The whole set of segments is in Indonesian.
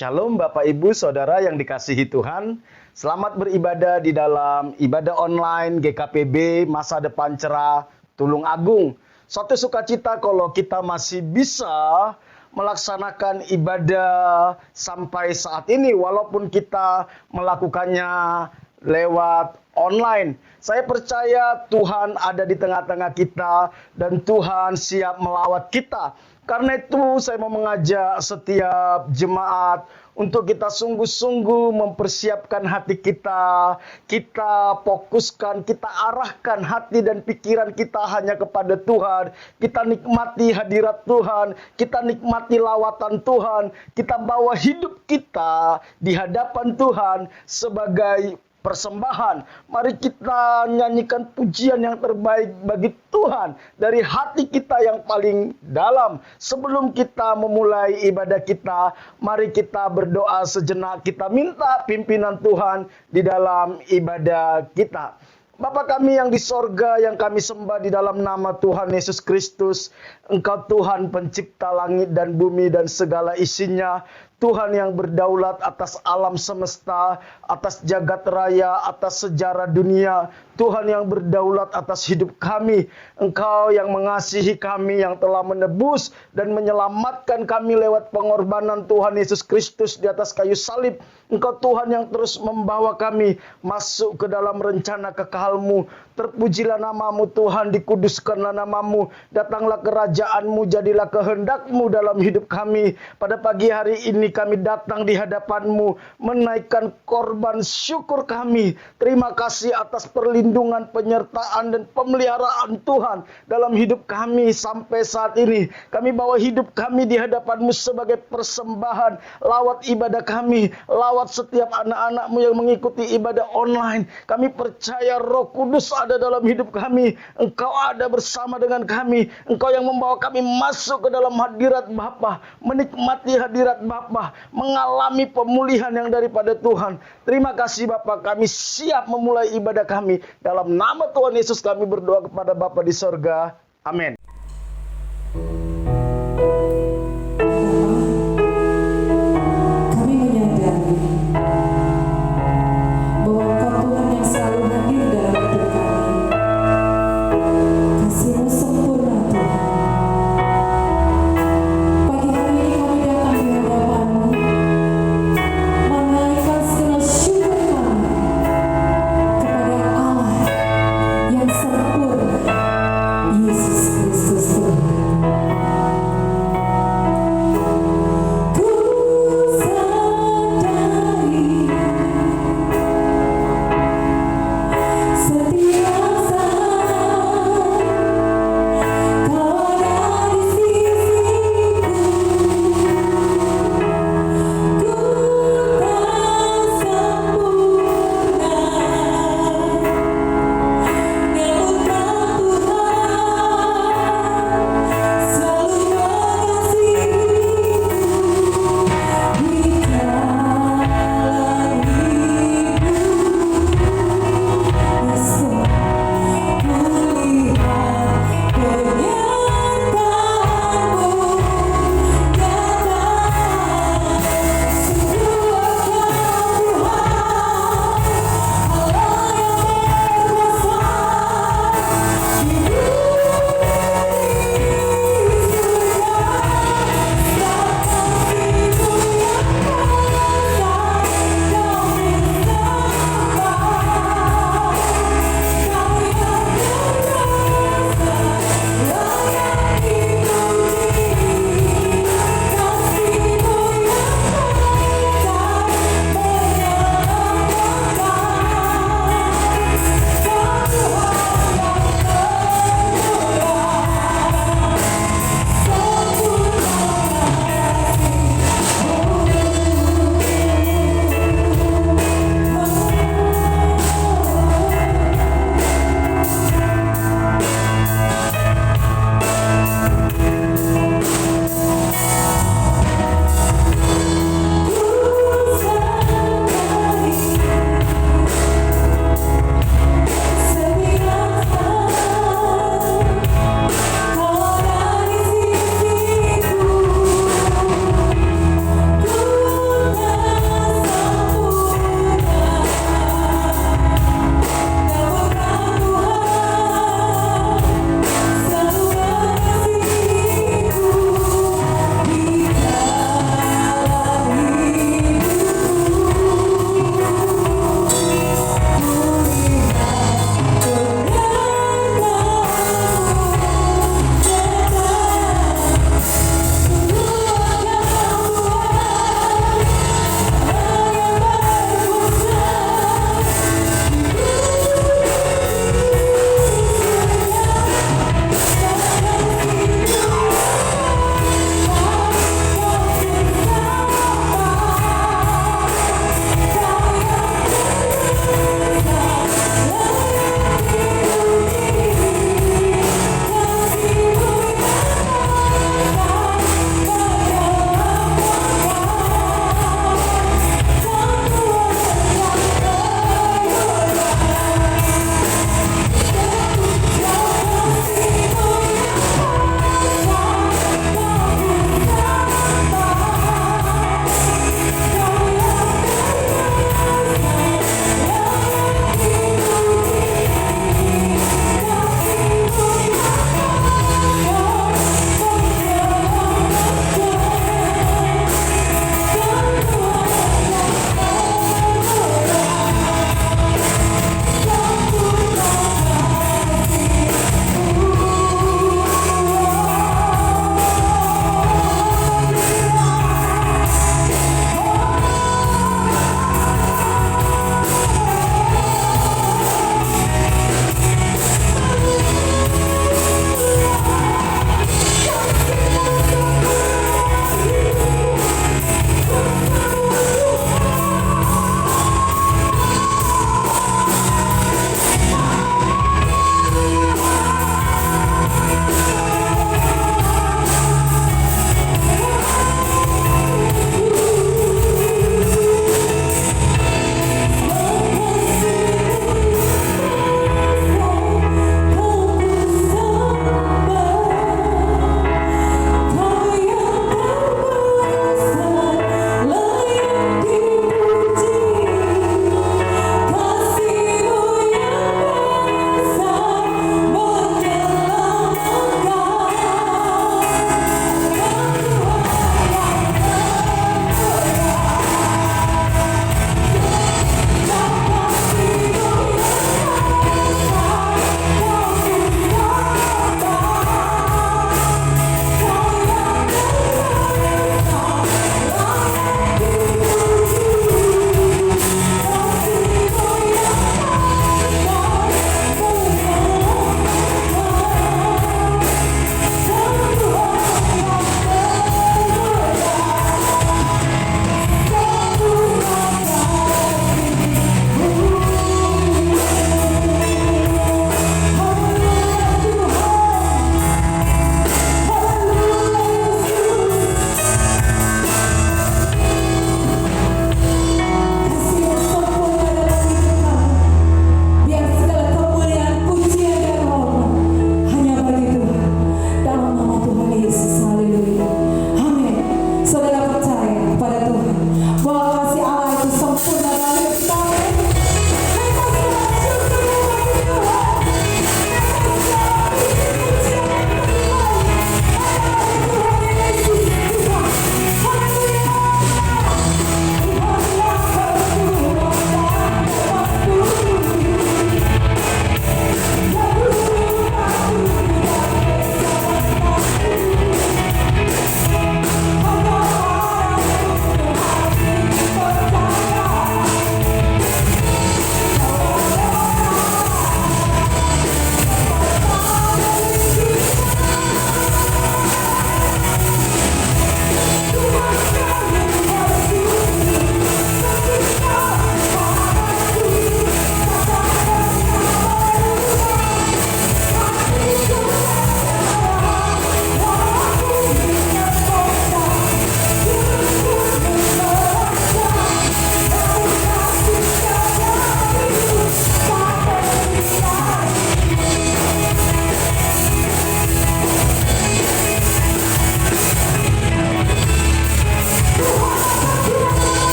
Shalom Bapak Ibu Saudara yang dikasihi Tuhan. Selamat beribadah di dalam ibadah online GKPB Masa Depan Cerah Tulung Agung. Suatu sukacita kalau kita masih bisa melaksanakan ibadah sampai saat ini walaupun kita melakukannya lewat online. Saya percaya Tuhan ada di tengah-tengah kita dan Tuhan siap melawat kita. Karena itu saya mau mengajak setiap jemaat untuk kita sungguh-sungguh mempersiapkan hati kita. Kita fokuskan, kita arahkan hati dan pikiran kita hanya kepada Tuhan. Kita nikmati hadirat Tuhan, kita nikmati lawatan Tuhan. Kita bawa hidup kita di hadapan Tuhan sebagai persembahan. Mari kita nyanyikan pujian yang terbaik bagi Tuhan dari hati kita yang paling dalam. Sebelum kita memulai ibadah kita, mari kita berdoa sejenak. Kita minta pimpinan Tuhan di dalam ibadah kita. Bapa kami yang di sorga, yang kami sembah di dalam nama Tuhan Yesus Kristus. Engkau Tuhan pencipta langit dan bumi dan segala isinya. Tuhan yang berdaulat atas alam semesta, atas jagat raya, atas sejarah dunia. Tuhan yang berdaulat atas hidup kami. Engkau yang mengasihi kami, yang telah menebus dan menyelamatkan kami lewat pengorbanan Tuhan Yesus Kristus di atas kayu salib. Engkau Tuhan yang terus membawa kami masuk ke dalam rencana kekal-Mu. Terpujilah nama-Mu Tuhan, dikuduskanlah nama-Mu. Datanglah kerajaan-Mu, jadilah kehendak-Mu dalam hidup kami. Pada pagi hari ini kami datang di hadapan-Mu, menaikkan korban syukur kami. Terima kasih atas perlindungan, penyertaan, dan pemeliharaan Tuhan dalam hidup kami sampai saat ini. Kami bawa hidup kami di hadapan-Mu sebagai persembahan. Lawat ibadah kami, lawat setiap anak-anak-Mu yang mengikuti ibadah online. Kami percaya Roh Kudus ada dalam hidup kami. Engkau ada bersama dengan kami. Engkau yang membawa kami masuk ke dalam hadirat Bapa, menikmati hadirat Bapa, mengalami pemulihan yang daripada Tuhan. Terima kasih Bapa, kami siap memulai ibadah kami. Dalam nama Tuhan Yesus kami berdoa kepada Bapa di sorga. Amin. Kami menyadari bahwa Engkau Tuhan yang selalu hadir dalam hidup kami. Kasih-Mu sempurna Tuhan. Pagi hari ini kami datang di hadapan-Mu, menaikkan segala syukur kami kepada Allah yang sempurna, Yesus Kristus.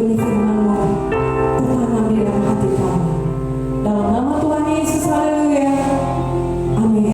benih firman-Mu tertanam di dalam hati kami. Dalam nama Tuhan Yesus, haleluya. Amin.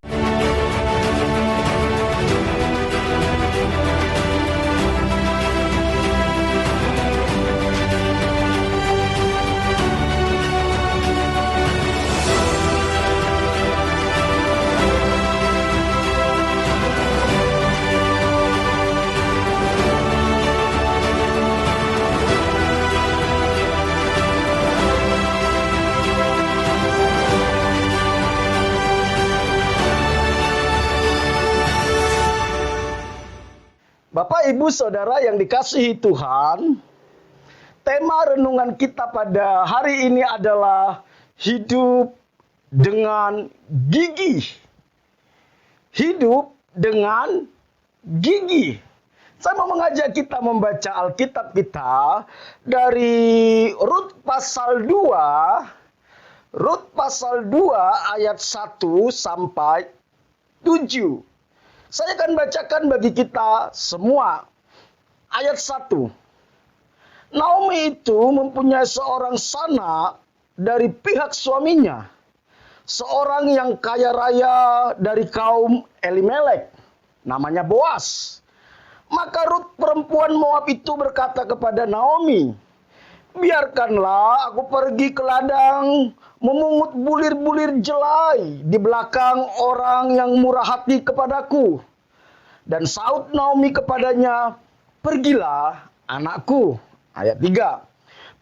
Bapak, Ibu, Saudara yang dikasihi Tuhan, tema renungan kita pada hari ini adalah hidup dengan gigi. Hidup dengan gigi. Saya mau mengajak kita membaca Alkitab kita dari Rut pasal 2, ayat 1 sampai 7. Saya akan bacakan bagi kita semua. Ayat 1. Naomi itu mempunyai seorang sanak dari pihak suaminya, seorang yang kaya raya dari kaum Elimelek, namanya Boas. Maka Rut perempuan Moab itu berkata kepada Naomi, "Biarkanlah aku pergi ke ladang memungut bulir-bulir jelai di belakang orang yang murah hati kepadaku." Dan saut Naomi kepadanya, "Pergilah, anakku." Ayat 3.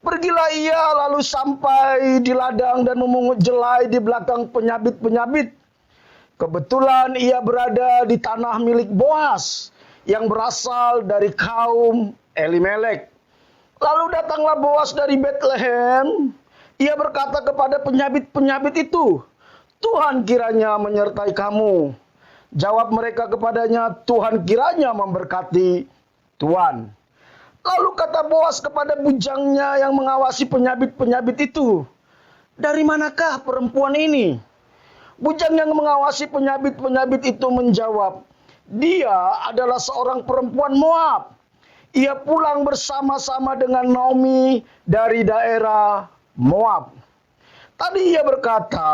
Pergilah ia lalu sampai di ladang dan memungut jelai di belakang penyabit-penyabit. Kebetulan ia berada di tanah milik Boas yang berasal dari kaum Elimelek. Lalu datanglah Boas dari Betlehem. Ia berkata kepada penyabit-penyabit itu, "Tuhan kiranya menyertai kamu." Jawab mereka kepadanya, "Tuhan kiranya memberkati Tuhan." Lalu kata Boas kepada bujangnya yang mengawasi penyabit-penyabit itu, "Dari manakah perempuan ini?" Bujang yang mengawasi penyabit-penyabit itu menjawab, "Dia adalah seorang perempuan Moab. Ia pulang bersama-sama dengan Naomi dari daerah Moab." Tadi ia berkata,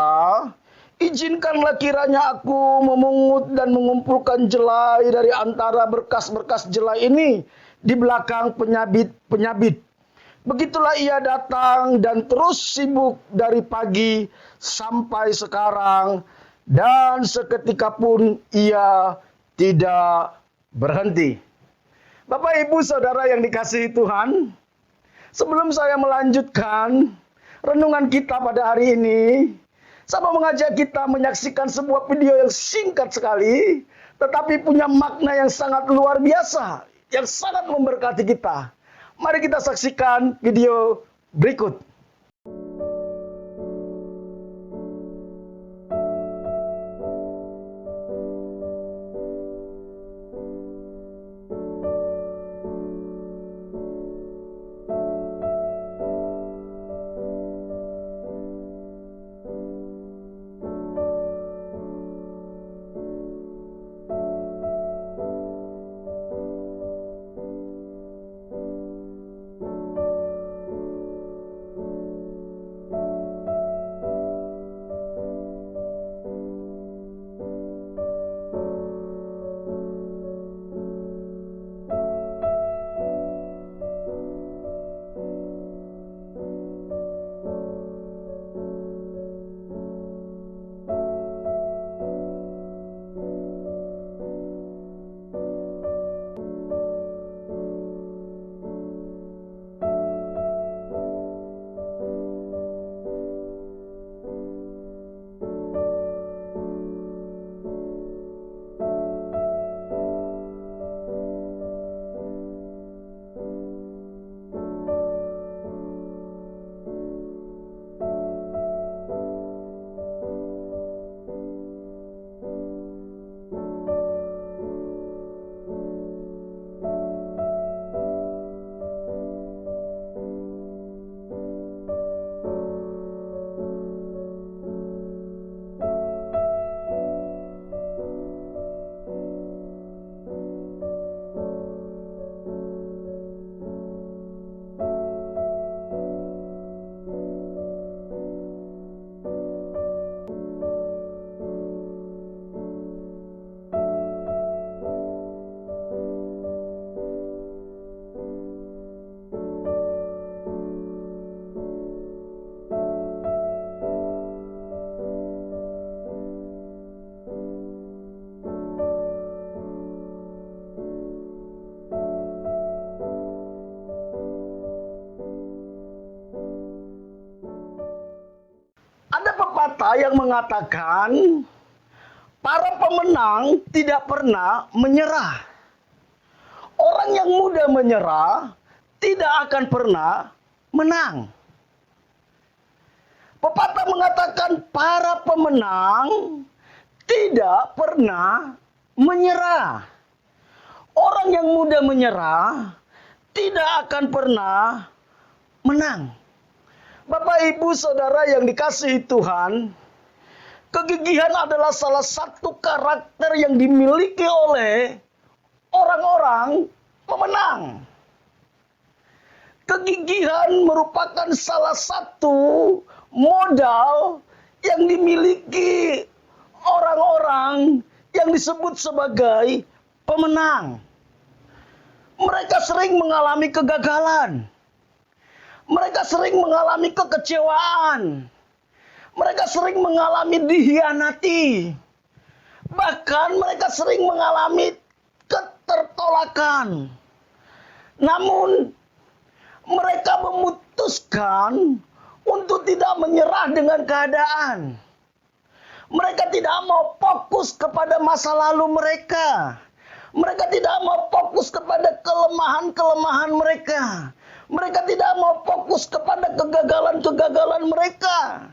"Izinkanlah kiranya aku memungut dan mengumpulkan jelai dari antara berkas-berkas jelai ini di belakang penyabit-penyabit." Begitulah ia datang dan terus sibuk dari pagi sampai sekarang, dan seketika pun ia tidak berhenti. Bapak, Ibu, Saudara yang dikasihi Tuhan, sebelum saya melanjutkan renungan kita pada hari ini, saya mau mengajak kita menyaksikan sebuah video yang singkat sekali, tetapi punya makna yang sangat luar biasa, yang sangat memberkati kita. Mari kita saksikan video berikut. pepatah yang mengatakan para pemenang tidak pernah menyerah. Orang yang mudah menyerah tidak akan pernah menang. Pepatah mengatakan para pemenang tidak pernah menyerah. Orang yang mudah menyerah tidak akan pernah menang. Bapak, Ibu, Saudara yang dikasihi Tuhan, kegigihan adalah salah satu karakter yang dimiliki oleh orang-orang pemenang. Kegigihan merupakan salah satu modal yang dimiliki orang-orang yang disebut sebagai pemenang. Mereka sering mengalami kegagalan. Mereka sering mengalami kekecewaan. Mereka sering mengalami dikhianati. Bahkan mereka sering mengalami ketertolakan. Namun mereka memutuskan untuk tidak menyerah dengan keadaan. Mereka tidak mau fokus kepada masa lalu mereka. Mereka tidak mau fokus kepada kelemahan-kelemahan mereka. Mereka tidak mau fokus kepada kegagalan-kegagalan mereka.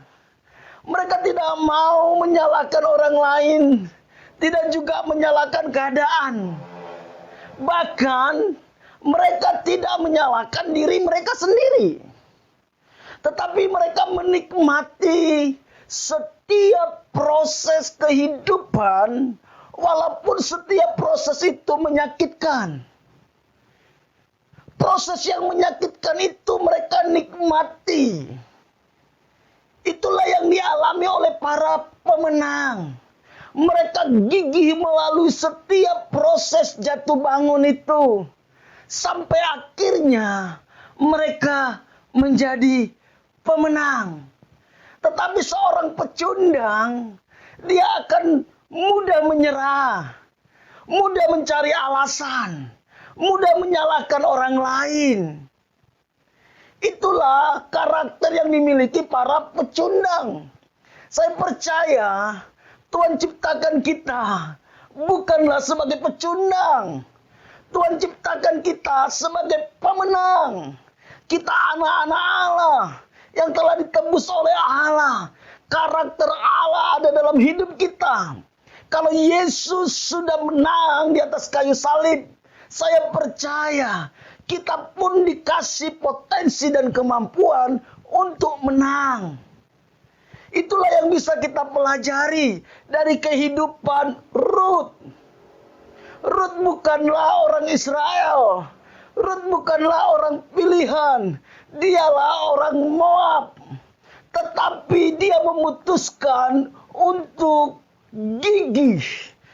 Mereka tidak mau menyalahkan orang lain. Tidak juga menyalahkan keadaan. Bahkan mereka tidak menyalahkan diri mereka sendiri. Tetapi mereka menikmati setiap proses kehidupan, walaupun setiap proses itu menyakitkan. Proses yang menyakitkan itu mereka nikmati. Itulah yang dialami oleh para pemenang. Mereka gigih melalui setiap proses jatuh bangun itu. Sampai akhirnya mereka menjadi pemenang. Tetapi seorang pecundang, dia akan mudah menyerah, mudah mencari alasan, mudah menyalahkan orang lain. Itulah karakter yang dimiliki para pecundang. Saya percaya Tuhan ciptakan kita bukanlah sebagai pecundang. Tuhan ciptakan kita sebagai pemenang. Kita anak-anak Allah yang telah ditebus oleh Allah. Karakter Allah ada dalam hidup kita. Kalau Yesus sudah menang di atas kayu salib, saya percaya kita pun dikasih potensi dan kemampuan untuk menang. Itulah yang bisa kita pelajari dari kehidupan Rut. Rut bukanlah orang Israel. Rut bukanlah orang pilihan. Dialah orang Moab. Tetapi dia memutuskan untuk gigih.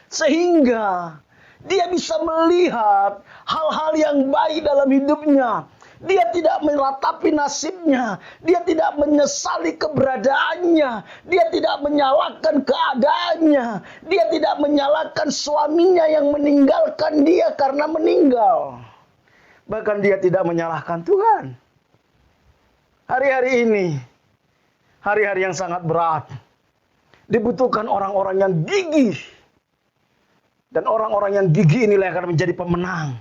Sehingga dia bisa melihat hal-hal yang baik dalam hidupnya. Dia tidak meratapi nasibnya. Dia tidak menyesali keberadaannya. Dia tidak menyalahkan keadaannya. Dia tidak menyalahkan suaminya yang meninggalkan dia karena meninggal. Bahkan dia tidak menyalahkan Tuhan. Hari-hari ini, hari-hari yang sangat berat. Dibutuhkan orang-orang yang gigih. Dan orang-orang yang gigih inilah yang akan menjadi pemenang.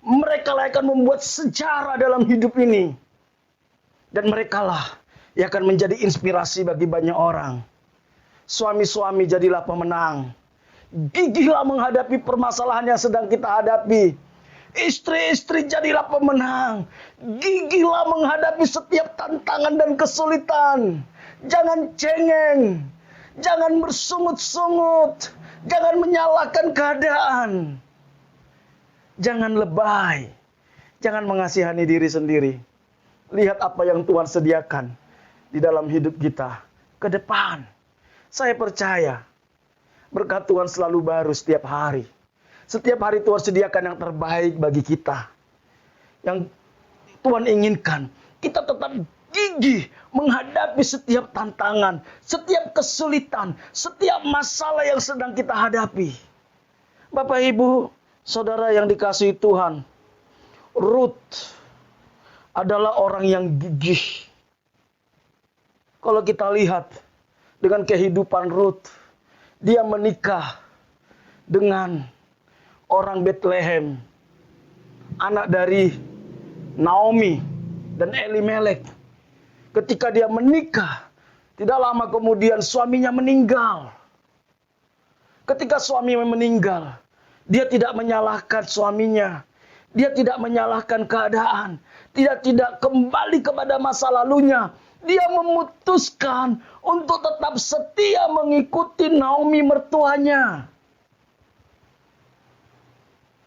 Mereka lah akan membuat sejarah dalam hidup ini. Dan mereka lah yang akan menjadi inspirasi bagi banyak orang. Suami-suami jadilah pemenang. Gigihlah menghadapi permasalahan yang sedang kita hadapi. Istri-istri jadilah pemenang. Gigihlah menghadapi setiap tantangan dan kesulitan. Jangan cengeng. Jangan bersungut-sungut. Jangan menyalahkan keadaan. Jangan lebay. Jangan mengasihani diri sendiri. Lihat apa yang Tuhan sediakan di dalam hidup kita ke depan. Saya percaya berkat Tuhan selalu baru setiap hari. Setiap hari Tuhan sediakan yang terbaik bagi kita. Yang Tuhan inginkan kita tetap gigih menghadapi setiap tantangan, setiap kesulitan, setiap masalah yang sedang kita hadapi. Bapak, Ibu, Saudara yang dikasihi Tuhan, Ruth adalah orang yang gigih. Kalau kita lihat dengan kehidupan Ruth. Dia menikah dengan orang Bethlehem, anak dari Naomi dan Elimelek. Ketika dia menikah, tidak lama kemudian suaminya meninggal. Ketika suaminya meninggal, dia tidak menyalahkan suaminya. Dia tidak menyalahkan keadaan. Dia tidak kembali kepada masa lalunya. Dia memutuskan untuk tetap setia mengikuti Naomi mertuanya.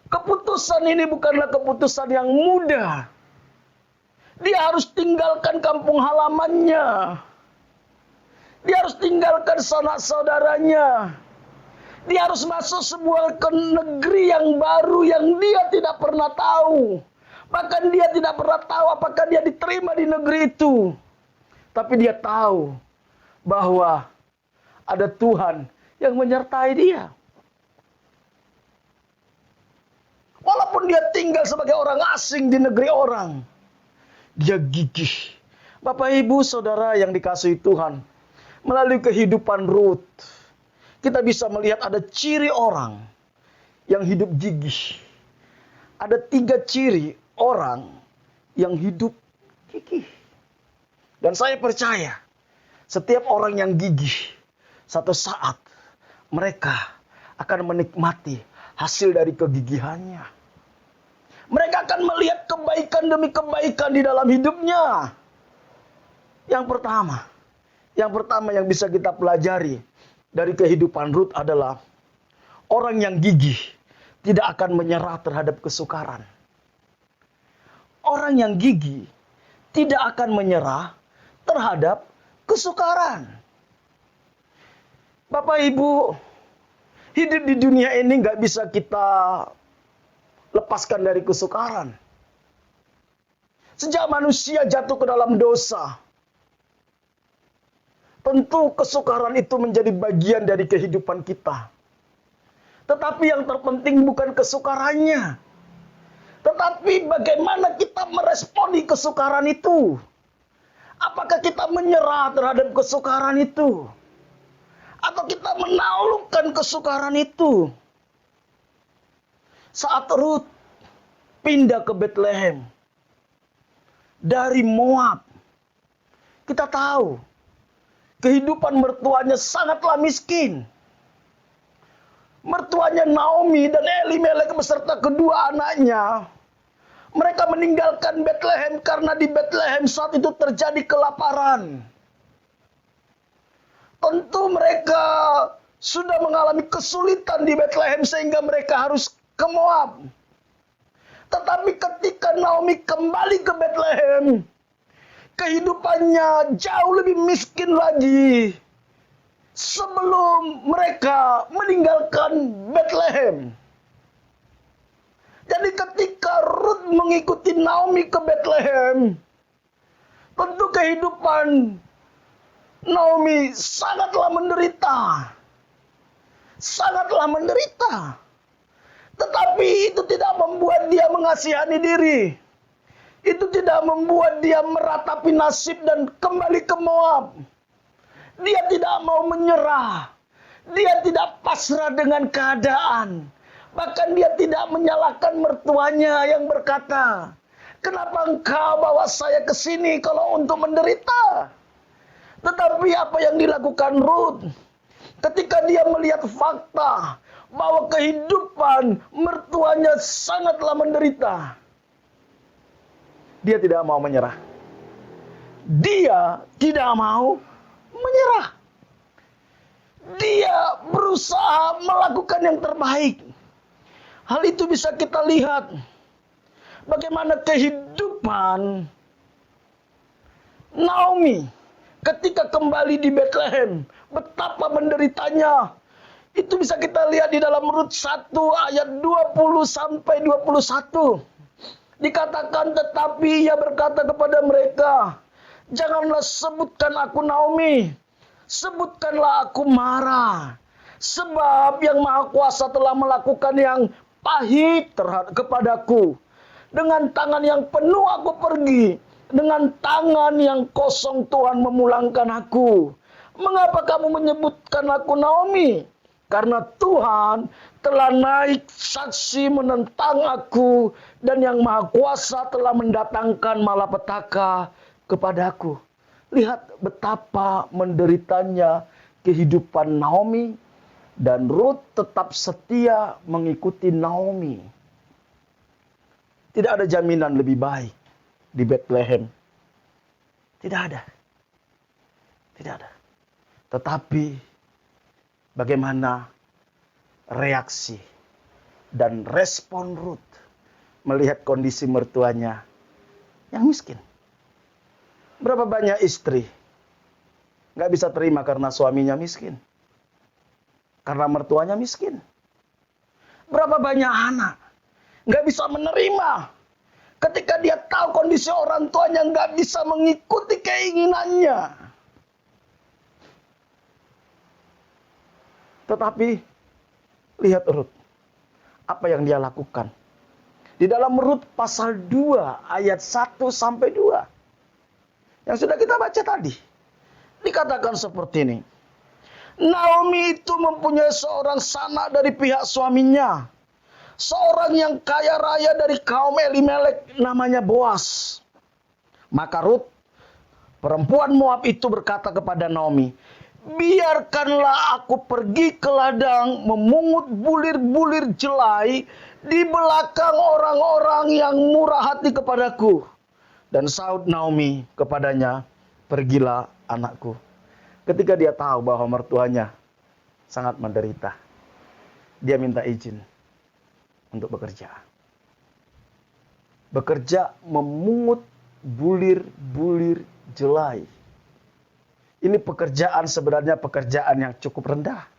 Keputusan ini bukanlah keputusan yang mudah. Dia harus tinggalkan kampung halamannya. Dia harus tinggalkan sanak saudaranya. Dia harus masuk sebuah negeri yang baru yang dia tidak pernah tahu. Bahkan dia tidak pernah tahu apakah dia diterima di negeri itu. Tapi dia tahu bahwa ada Tuhan yang menyertai dia. Walaupun dia tinggal sebagai orang asing di negeri orang, dia gigih. Bapak, Ibu, Saudara yang dikasihi Tuhan, melalui kehidupan Ruth, kita bisa melihat ada ciri orang yang hidup gigih. Ada 3 ciri orang yang hidup gigih. Dan saya percaya, setiap orang yang gigih, satu saat mereka akan menikmati hasil dari kegigihannya. Mereka akan melihat kebaikan demi kebaikan di dalam hidupnya. Yang pertama yang bisa kita pelajari dari kehidupan Ruth adalah orang yang gigih tidak akan menyerah terhadap kesukaran. Orang yang gigih tidak akan menyerah terhadap kesukaran. Bapak, Ibu, hidup di dunia ini nggak bisa kita lepaskan dari kesukaran. Sejak manusia jatuh ke dalam dosa, tentu kesukaran itu menjadi bagian dari kehidupan kita. Tetapi yang terpenting bukan kesukarannya, tetapi bagaimana kita meresponi kesukaran itu. Apakah kita menyerah terhadap kesukaran itu? Atau kita menaklukkan kesukaran itu? Saat Ruth pindah ke Bethlehem dari Moab, kita tahu kehidupan mertuanya sangatlah miskin. Mertuanya Naomi dan Elimelek beserta kedua anaknya, mereka meninggalkan Bethlehem karena di Bethlehem saat itu terjadi kelaparan. Tentu mereka sudah mengalami kesulitan di Bethlehem sehingga mereka harus ke Moab. Tetapi ketika Naomi kembali ke Bethlehem, kehidupannya jauh lebih miskin lagi sebelum mereka meninggalkan Bethlehem. Jadi ketika Ruth mengikuti Naomi ke Bethlehem, tentu kehidupan Naomi sangatlah menderita. Sangatlah menderita. Tetapi itu tidak membuat dia mengasihani diri. Itu tidak membuat dia meratapi nasib dan kembali ke Moab. Dia tidak mau menyerah. Dia tidak pasrah dengan keadaan. Bahkan dia tidak menyalahkan mertuanya yang berkata, "Kenapa engkau bawa saya ke sini kalau untuk menderita?" Tetapi apa yang dilakukan Ruth ketika dia melihat fakta bahwa kehidupan mertuanya sangatlah menderita, dia tidak mau menyerah. Dia tidak mau menyerah. Dia berusaha melakukan yang terbaik. Hal itu bisa kita lihat bagaimana kehidupan Naomi ketika kembali di Bethlehem, betapa menderitanya. Itu bisa kita lihat di dalam Rut 1 ayat 20 sampai 21. Dikatakan, tetapi ia berkata kepada mereka, "Janganlah sebutkan aku Naomi, sebutkanlah aku Mara. Sebab yang Maha Kuasa telah melakukan yang pahit kepadaku. Dengan tangan yang penuh aku pergi, dengan tangan yang kosong Tuhan memulangkan aku. Mengapa kamu menyebutkan aku Naomi? Karena Tuhan telah naik saksi menentang aku, dan Yang Maha Kuasa telah mendatangkan malapetaka kepadaku. Lihat betapa menderitanya kehidupan Naomi, dan Rut tetap setia mengikuti Naomi. Tidak ada jaminan lebih baik di Bethlehem. Tidak ada. Tidak ada. Tetapi bagaimana reaksi dan respon Rut melihat kondisi mertuanya yang miskin? Berapa banyak istri nggak bisa terima karena suaminya miskin, karena mertuanya miskin? Berapa banyak anak nggak bisa menerima ketika dia tahu kondisi orang tuanya nggak bisa mengikuti keinginannya? Tetapi lihat Rut, apa yang dia lakukan. Di dalam Rut pasal 2 ayat 1 sampai 2. Yang sudah kita baca tadi. Dikatakan seperti ini. Naomi itu mempunyai seorang sanak dari pihak suaminya. Seorang yang kaya raya dari kaum Elimelek, namanya Boas. Maka Rut, perempuan Moab itu, berkata kepada Naomi, biarkanlah aku pergi ke ladang memungut bulir-bulir jelai di belakang orang-orang yang murah hati kepadaku. Dan sahut Naomi kepadanya, pergilah anakku. Ketika dia tahu bahwa mertuanya sangat menderita, dia minta izin untuk bekerja. Bekerja memungut bulir-bulir jelai. Ini pekerjaan sebenarnya pekerjaan yang cukup rendah.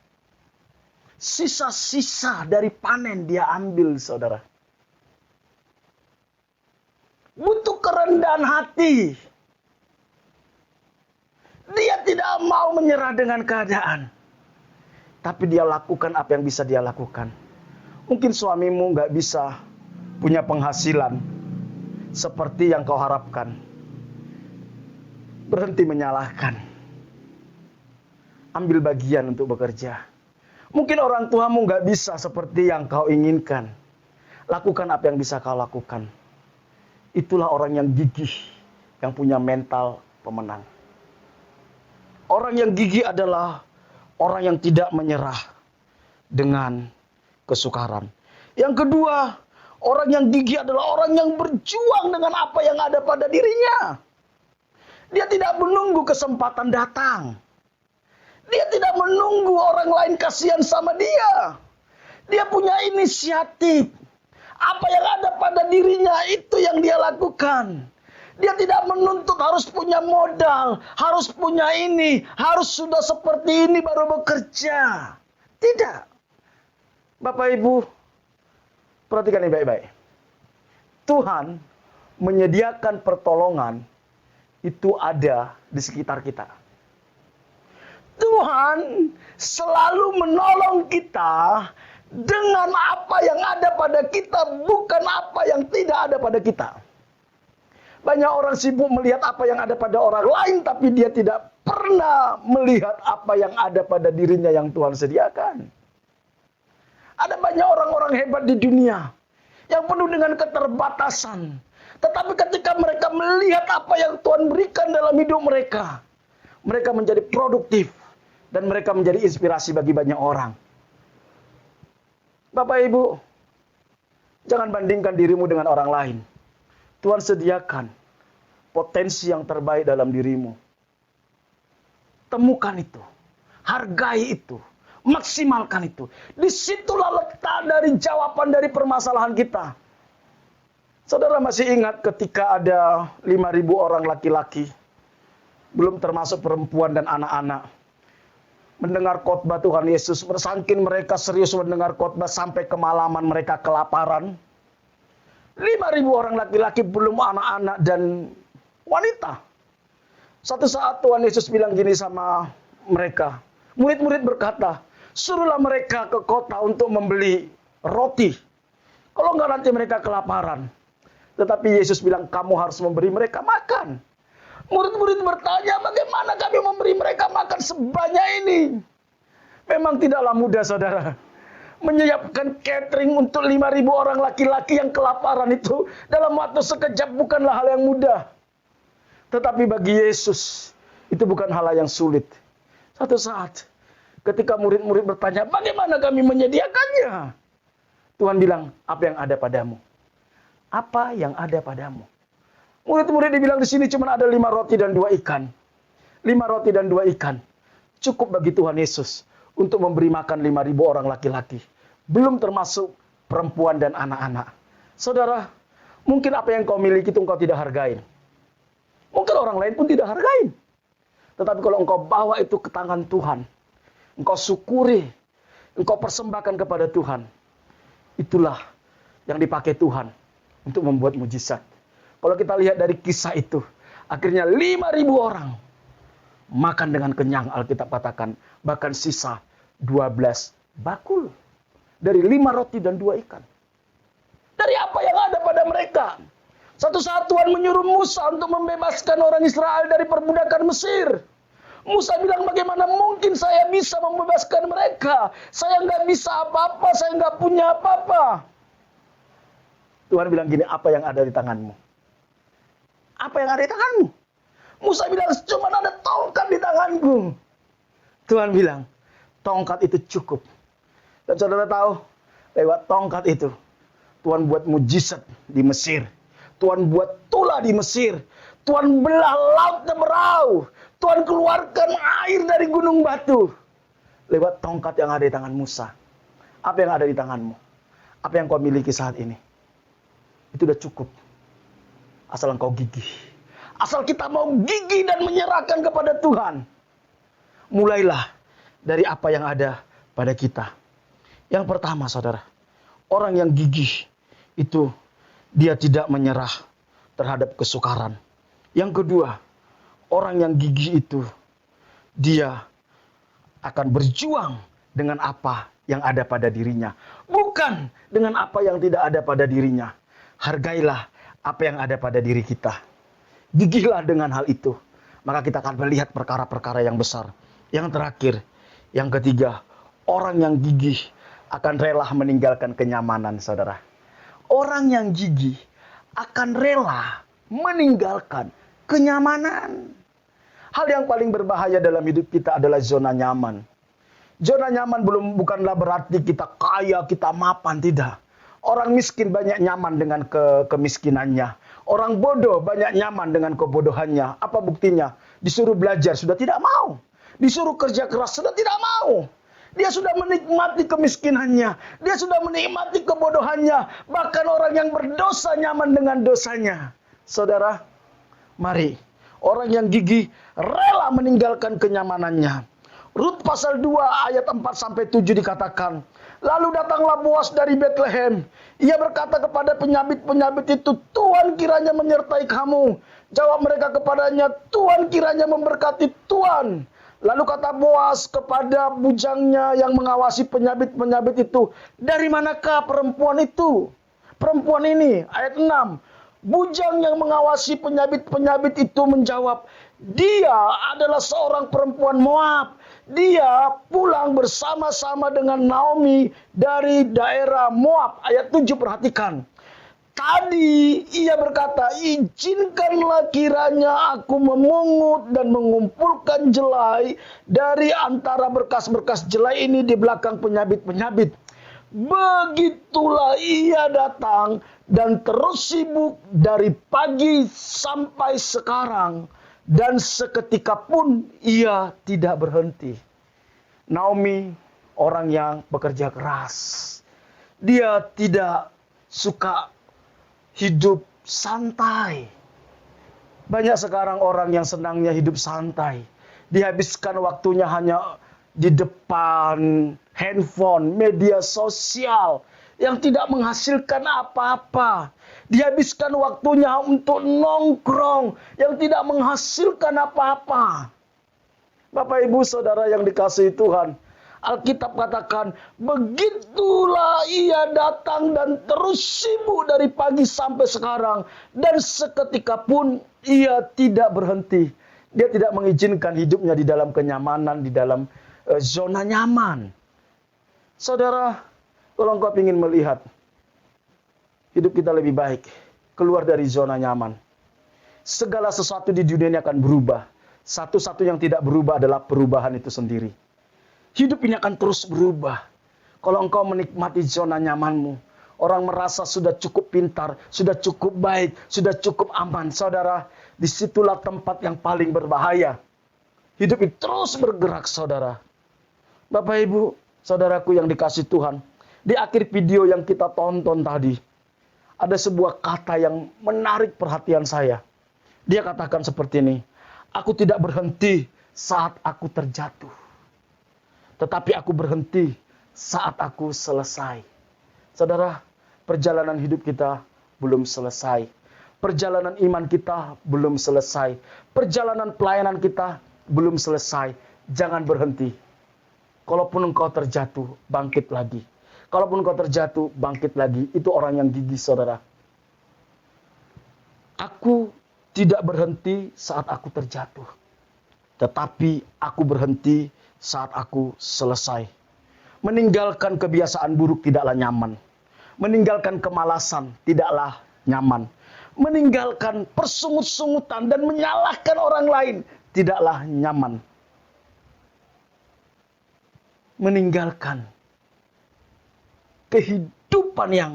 Sisa-sisa dari panen dia ambil, saudara. Butuh kerendahan hati. Dia tidak mau menyerah dengan keadaan. Tapi dia lakukan apa yang bisa dia lakukan. Mungkin suamimu nggak bisa punya penghasilan seperti yang kau harapkan. Berhenti menyalahkan. Ambil bagian untuk bekerja. Mungkin orang tuamu nggak bisa seperti yang kau inginkan. Lakukan apa yang bisa kau lakukan. Itulah orang yang gigih, yang punya mental pemenang. Orang yang gigih adalah orang yang tidak menyerah dengan kesukaran. Yang kedua, orang yang gigih adalah orang yang berjuang dengan apa yang ada pada dirinya. Dia tidak menunggu kesempatan datang. Dia tidak menunggu orang lain kasihan sama dia. Dia punya inisiatif. Apa yang ada pada dirinya itu yang dia lakukan. Dia tidak menuntut harus punya modal, harus punya ini, harus sudah seperti ini baru bekerja. Tidak. Bapak Ibu, perhatikan ini baik-baik. Tuhan menyediakan pertolongan itu ada di sekitar kita. Tuhan selalu menolong kita dengan apa yang ada pada kita, bukan apa yang tidak ada pada kita. Banyak orang sibuk melihat apa yang ada pada orang lain, tapi dia tidak pernah melihat apa yang ada pada dirinya yang Tuhan sediakan. Ada banyak orang-orang hebat di dunia yang penuh dengan keterbatasan. Tetapi ketika mereka melihat apa yang Tuhan berikan dalam hidup mereka, mereka menjadi produktif. Dan mereka menjadi inspirasi bagi banyak orang. Bapak Ibu, jangan bandingkan dirimu dengan orang lain. Tuhan sediakan potensi yang terbaik dalam dirimu. Temukan itu. Hargai itu. Maksimalkan itu. Disitulah letak dari jawaban dari permasalahan kita. Saudara masih ingat ketika ada 5.000 orang laki-laki, belum termasuk perempuan dan anak-anak, mendengar khotbah Tuhan Yesus, saking mereka serius mendengar khotbah sampai kemalaman mereka kelaparan. 5.000 orang laki-laki, belum anak-anak dan wanita. Suatu saat Tuhan Yesus bilang gini sama mereka. Murid-murid berkata, suruhlah mereka ke kota untuk membeli roti. Kalau enggak nanti mereka kelaparan. Tetapi Yesus bilang, kamu harus memberi mereka makan. Murid-murid bertanya, bagaimana kami memberi mereka makan sebanyak ini? Memang tidaklah mudah, saudara. Menyiapkan catering untuk 5.000 orang laki-laki yang kelaparan itu dalam waktu sekejap bukanlah hal yang mudah. Tetapi bagi Yesus, itu bukan hal yang sulit. Satu saat, ketika murid-murid bertanya, bagaimana kami menyediakannya? Tuhan bilang, apa yang ada padamu? Apa yang ada padamu? Murid-murid dibilang di sini cuma ada 5 roti dan 2 ikan. 5 roti dan 2 ikan. Cukup bagi Tuhan Yesus untuk memberi makan 5.000 orang laki-laki. Belum termasuk perempuan dan anak-anak. Saudara, mungkin apa yang kau miliki itu engkau tidak hargain. Mungkin orang lain pun tidak hargain. Tetapi kalau engkau bawa itu ke tangan Tuhan, engkau syukuri, engkau persembahkan kepada Tuhan, itulah yang dipakai Tuhan untuk membuat mujizat. Kalau kita lihat dari kisah itu, akhirnya 5.000 orang makan dengan kenyang, Alkitab katakan. Bahkan sisa 12 bakul. Dari 5 roti dan 2 ikan. Dari apa yang ada pada mereka? Satu saat Tuhan menyuruh Musa untuk membebaskan orang Israel dari perbudakan Mesir. Musa bilang, bagaimana mungkin saya bisa membebaskan mereka? Saya nggak bisa apa-apa, saya nggak punya apa-apa. Tuhan bilang gini, apa yang ada di tanganmu? Apa yang ada di tanganmu? Musa bilang, cuma ada tongkat di tanganku. Tuhan bilang, tongkat itu cukup. Dan saudara tahu, lewat tongkat itu, Tuhan buat mujizat di Mesir. Tuhan buat tulah di Mesir. Tuhan belah lautnya berau. Tuhan keluarkan air dari gunung batu. Lewat tongkat yang ada di tangan Musa. Apa yang ada di tanganmu? Apa yang kau miliki saat ini? Itu udah cukup. Asal engkau gigih. Asal kita mau gigih dan menyerahkan kepada Tuhan. Mulailah dari apa yang ada pada kita. Yang pertama, saudara. Orang yang gigih itu dia tidak menyerah terhadap kesukaran. Yang kedua, orang yang gigih itu dia akan berjuang dengan apa yang ada pada dirinya. Bukan dengan apa yang tidak ada pada dirinya. Hargailah apa yang ada pada diri kita. Gigihlah dengan hal itu. Maka kita akan melihat perkara-perkara yang besar. Yang terakhir, yang ketiga, orang yang gigih akan rela meninggalkan kenyamanan, saudara. Orang yang gigih akan rela meninggalkan kenyamanan. Hal yang paling berbahaya dalam hidup kita adalah zona nyaman. Zona nyaman bukanlah berarti kita kaya, kita mapan, tidak. Orang miskin banyak nyaman dengan kemiskinannya. Orang bodoh banyak nyaman dengan kebodohannya. Apa buktinya? Disuruh belajar sudah tidak mau. Disuruh kerja keras sudah tidak mau. Dia sudah menikmati kemiskinannya. Dia sudah menikmati kebodohannya. Bahkan orang yang berdosa nyaman dengan dosanya. Saudara, mari. Orang yang gigih rela meninggalkan kenyamanannya. Rut pasal 2 ayat 4-7 dikatakan, lalu datanglah Boas dari Bethlehem. Ia berkata kepada penyabit-penyabit itu, Tuhan kiranya menyertai kamu. Jawab mereka kepadanya, Tuhan kiranya memberkati Tuhan. Lalu kata Boas kepada bujangnya yang mengawasi penyabit-penyabit itu, dari manakah perempuan itu? Perempuan ini, ayat 6. Bujang yang mengawasi penyabit-penyabit itu menjawab, dia adalah seorang perempuan Moab. Dia pulang bersama-sama dengan Naomi dari daerah Moab. Ayat 7, perhatikan. Tadi ia berkata, izinkanlah kiranya aku memungut dan mengumpulkan jelai dari antara berkas-berkas jelai ini di belakang penyabit-penyabit. Begitulah ia datang dan terus sibuk dari pagi sampai sekarang. Dan seketika pun ia tidak berhenti. Naomi orang yang bekerja keras. Dia tidak suka hidup santai. Banyak sekarang orang yang senangnya hidup santai. Dihabiskan waktunya hanya di depan handphone, media sosial yang tidak menghasilkan apa-apa. Dihabiskan waktunya untuk nongkrong yang tidak menghasilkan apa-apa. Bapak, Ibu, Saudara yang dikasihi Tuhan, Alkitab katakan, begitulah ia datang dan terus sibuk dari pagi sampai sekarang. Dan seketika pun ia tidak berhenti. Dia tidak mengizinkan hidupnya di dalam kenyamanan, di dalam zona nyaman. Saudara, kalau engkau ingin melihat hidup kita lebih baik, keluar dari zona nyaman. Segala sesuatu di dunia ini akan berubah. Satu-satu yang tidak berubah adalah perubahan itu sendiri. Hidup ini akan terus berubah. Kalau engkau menikmati zona nyamanmu, orang merasa sudah cukup pintar, sudah cukup baik, sudah cukup aman. Saudara, disitulah tempat yang paling berbahaya. Hidup ini terus bergerak, saudara. Bapak, Ibu, saudaraku yang dikasih Tuhan. Di akhir video yang kita tonton tadi, ada sebuah kata yang menarik perhatian saya. Dia katakan seperti ini, aku tidak berhenti saat aku terjatuh. Tetapi aku berhenti saat aku selesai. Saudara, perjalanan hidup kita belum selesai. Perjalanan iman kita belum selesai. Perjalanan pelayanan kita belum selesai. Jangan berhenti. Kalaupun engkau terjatuh, bangkit lagi. Kalaupun engkau terjatuh, bangkit lagi. Itu orang yang gigih, saudara. Aku tidak berhenti saat aku terjatuh. Tetapi aku berhenti saat aku selesai. Meninggalkan kebiasaan buruk tidaklah nyaman. Meninggalkan kemalasan tidaklah nyaman. Meninggalkan persungut-sungutan dan menyalahkan orang lain tidaklah nyaman. Meninggalkan kehidupan yang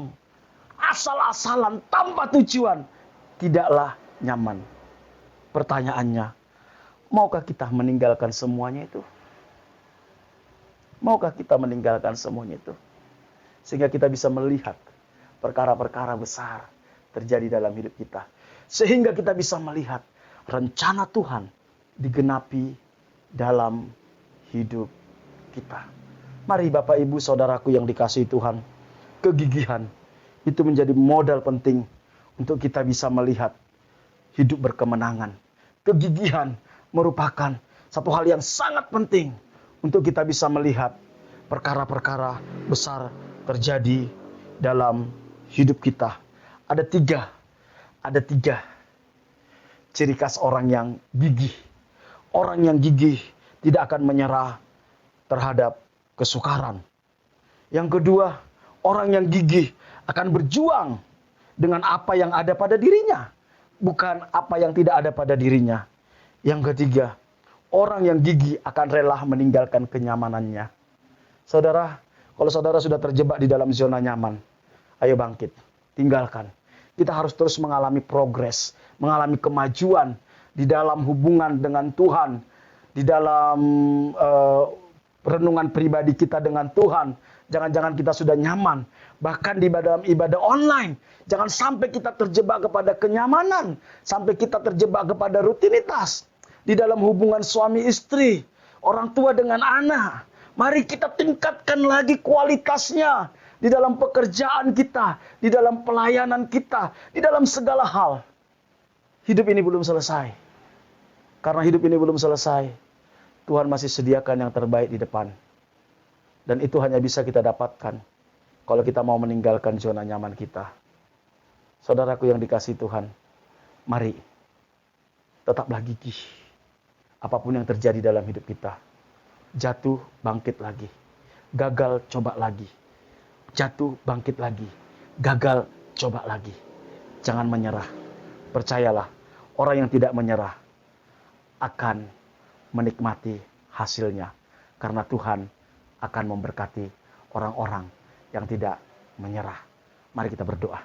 asal-asalan tanpa tujuan tidaklah nyaman. Pertanyaannya, maukah kita meninggalkan semuanya itu? Maukah kita meninggalkan semuanya itu? Sehingga kita bisa melihat perkara-perkara besar terjadi dalam hidup kita. Sehingga kita bisa melihat rencana Tuhan digenapi dalam hidup kita. Mari Bapak Ibu Saudaraku yang dikasihi Tuhan, kegigihan itu menjadi modal penting untuk kita bisa melihat hidup berkemenangan. Kegigihan merupakan satu hal yang sangat penting untuk kita bisa melihat perkara-perkara besar terjadi dalam hidup kita. Ada tiga ciri khas orang yang gigih. Orang yang gigih tidak akan menyerah terhadap kesukaran. Yang kedua, orang yang gigih akan berjuang dengan apa yang ada pada dirinya, bukan apa yang tidak ada pada dirinya. Yang ketiga, orang yang gigih akan rela meninggalkan kenyamanannya. Saudara, kalau saudara sudah terjebak di dalam zona nyaman, ayo bangkit, tinggalkan. Kita harus terus mengalami progres, mengalami kemajuan di dalam hubungan dengan Tuhan, di dalam renungan pribadi kita dengan Tuhan. Jangan-jangan kita sudah nyaman. Bahkan di dalam ibadah online, jangan sampai kita terjebak kepada kenyamanan, sampai kita terjebak kepada rutinitas. Di dalam hubungan suami istri, orang tua dengan anak, mari kita tingkatkan lagi kualitasnya. Di dalam pekerjaan kita, di dalam pelayanan kita, di dalam segala hal. Hidup ini belum selesai. Karena hidup ini belum selesai, Tuhan masih sediakan yang terbaik di depan. Dan itu hanya bisa kita dapatkan kalau kita mau meninggalkan zona nyaman kita. Saudaraku yang dikasihi Tuhan, mari tetaplah gigih. Apapun yang terjadi dalam hidup kita. Jatuh, bangkit lagi. Gagal, coba lagi. Jatuh, bangkit lagi. Gagal, coba lagi. Jangan menyerah. Percayalah, orang yang tidak menyerah akan menikmati hasilnya. Karena Tuhan akan memberkati orang-orang yang tidak menyerah. Mari kita berdoa.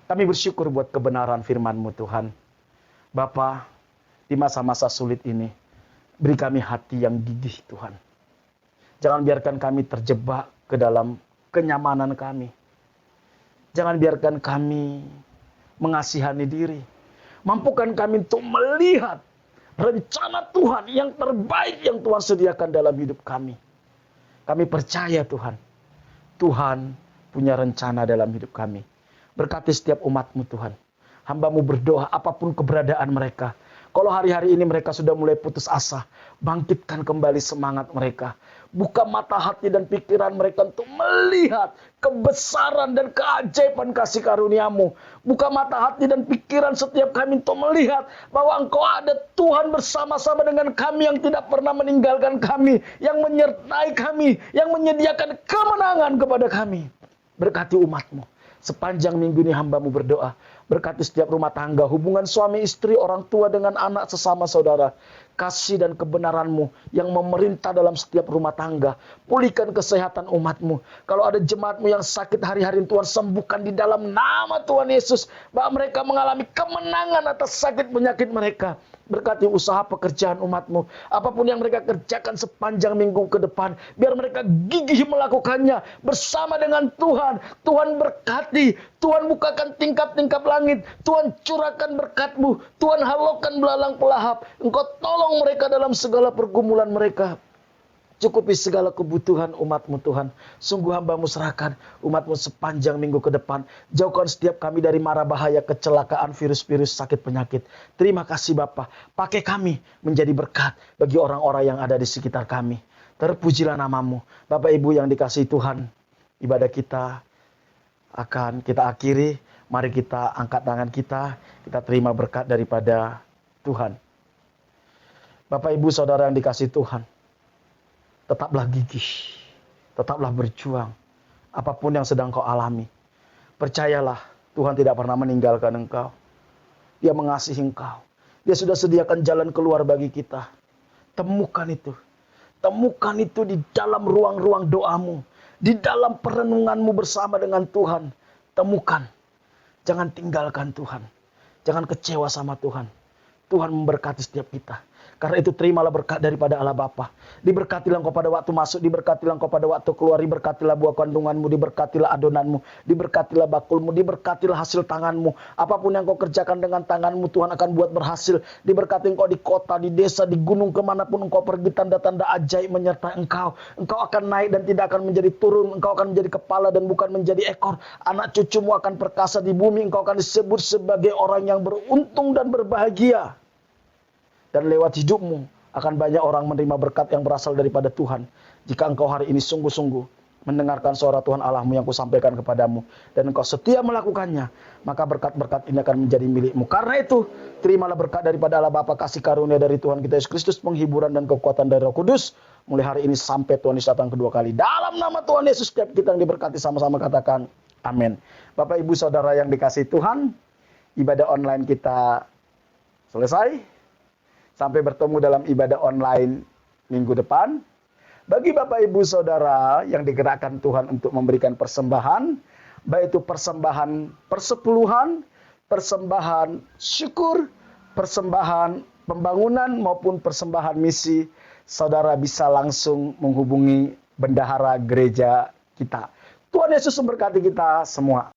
Kami bersyukur buat kebenaran firman-Mu Tuhan. Bapa, di masa-masa sulit ini, beri kami hati yang gigih Tuhan. Jangan biarkan kami terjebak ke dalam kenyamanan kami. Jangan biarkan kami mengasihani diri. Mampukan kami untuk melihat rencana Tuhan yang terbaik yang Tuhan sediakan dalam hidup kami. Kami percaya Tuhan. Tuhan punya rencana dalam hidup kami. Berkati setiap umat-Mu Tuhan. Hamba-Mu berdoa apapun keberadaan mereka. Kalau hari-hari ini mereka sudah mulai putus asa, bangkitkan kembali semangat mereka. Buka mata hati dan pikiran mereka untuk melihat kebesaran dan keajaiban kasih karunia-Mu. Buka mata hati dan pikiran setiap kami untuk melihat bahwa Engkau ada Tuhan bersama-sama dengan kami yang tidak pernah meninggalkan kami, yang menyertai kami, yang menyediakan kemenangan kepada kami. Berkati umat-Mu. Sepanjang minggu ini hamba-Mu berdoa. Berkati setiap rumah tangga, hubungan suami istri, orang tua dengan anak sesama saudara. Kasih dan kebenaran-Mu yang memerintah dalam setiap rumah tangga. Pulihkan kesehatan umat-Mu. Kalau ada jemaat-Mu yang sakit hari-hari, Tuhan sembuhkan di dalam nama Tuhan Yesus. Bahwa mereka mengalami kemenangan atas sakit penyakit mereka. Berkati usaha pekerjaan umat-Mu. Apapun yang mereka kerjakan sepanjang minggu ke depan, biar mereka gigih melakukannya bersama dengan Tuhan. Tuhan berkati, Tuhan bukakan tingkap-tingkap langit, Tuhan curahkan berkat-Mu, Tuhan halaukan belalang pelahap. Engkau tolong mereka dalam segala pergumulan mereka. Cukupi segala kebutuhan umat-Mu Tuhan. Sungguh hamba-Mu serahkan umat-Mu sepanjang minggu ke depan. Jauhkan setiap kami dari mara bahaya, kecelakaan, virus-virus, sakit, penyakit. Terima kasih Bapa. Pakai kami menjadi berkat bagi orang-orang yang ada di sekitar kami. Terpujilah nama-Mu. Bapak Ibu yang dikasihi Tuhan, ibadah kita akan kita akhiri. Mari kita angkat tangan kita. Kita terima berkat daripada Tuhan. Bapak Ibu Saudara yang dikasihi Tuhan, tetaplah gigih, tetaplah berjuang. Apapun yang sedang kau alami, percayalah Tuhan tidak pernah meninggalkan engkau. Dia mengasihi engkau. Dia sudah sediakan jalan keluar bagi kita. Temukan itu. Temukan itu di dalam ruang-ruang doamu. Di dalam perenunganmu bersama dengan Tuhan. Temukan. Jangan tinggalkan Tuhan. Jangan kecewa sama Tuhan. Tuhan memberkati setiap kita. Karena itu terimalah berkat daripada Allah Bapa. Diberkatilah engkau pada waktu masuk, diberkatilah engkau pada waktu keluar, diberkatilah buah kandunganmu, diberkatilah adonanmu, diberkatilah bakulmu, diberkatilah hasil tanganmu. Apapun yang kau kerjakan dengan tanganmu, Tuhan akan buat berhasil. Diberkati engkau di kota, di desa, di gunung, kemanapun engkau pergi, tanda-tanda ajaib menyertai engkau. Engkau akan naik dan tidak akan menjadi turun. Engkau akan menjadi kepala dan bukan menjadi ekor. Anak cucumu akan perkasa di bumi. Engkau akan disebut sebagai orang yang beruntung dan berbahagia. Dan lewat hidupmu akan banyak orang menerima berkat yang berasal daripada Tuhan. Jika engkau hari ini sungguh-sungguh mendengarkan suara Tuhan Allahmu yang kusampaikan kepadamu. Dan engkau setia melakukannya, maka berkat-berkat ini akan menjadi milikmu. Karena itu, terimalah berkat daripada Allah Bapa, kasih karunia dari Tuhan kita Yesus Kristus, penghiburan dan kekuatan dari Roh Kudus. Mulai hari ini sampai Tuhan Yesus datang kedua kali. Dalam nama Tuhan Yesus, setiap kita yang diberkati sama-sama katakan amin. Bapak Ibu Saudara yang dikasihi Tuhan, ibadah online kita selesai. Sampai bertemu dalam ibadah online minggu depan. Bagi Bapak Ibu Saudara yang digerakkan Tuhan untuk memberikan persembahan, baik itu persembahan persepuluhan, persembahan syukur, persembahan pembangunan maupun persembahan misi, saudara bisa langsung menghubungi bendahara gereja kita. Tuhan Yesus memberkati kita semua.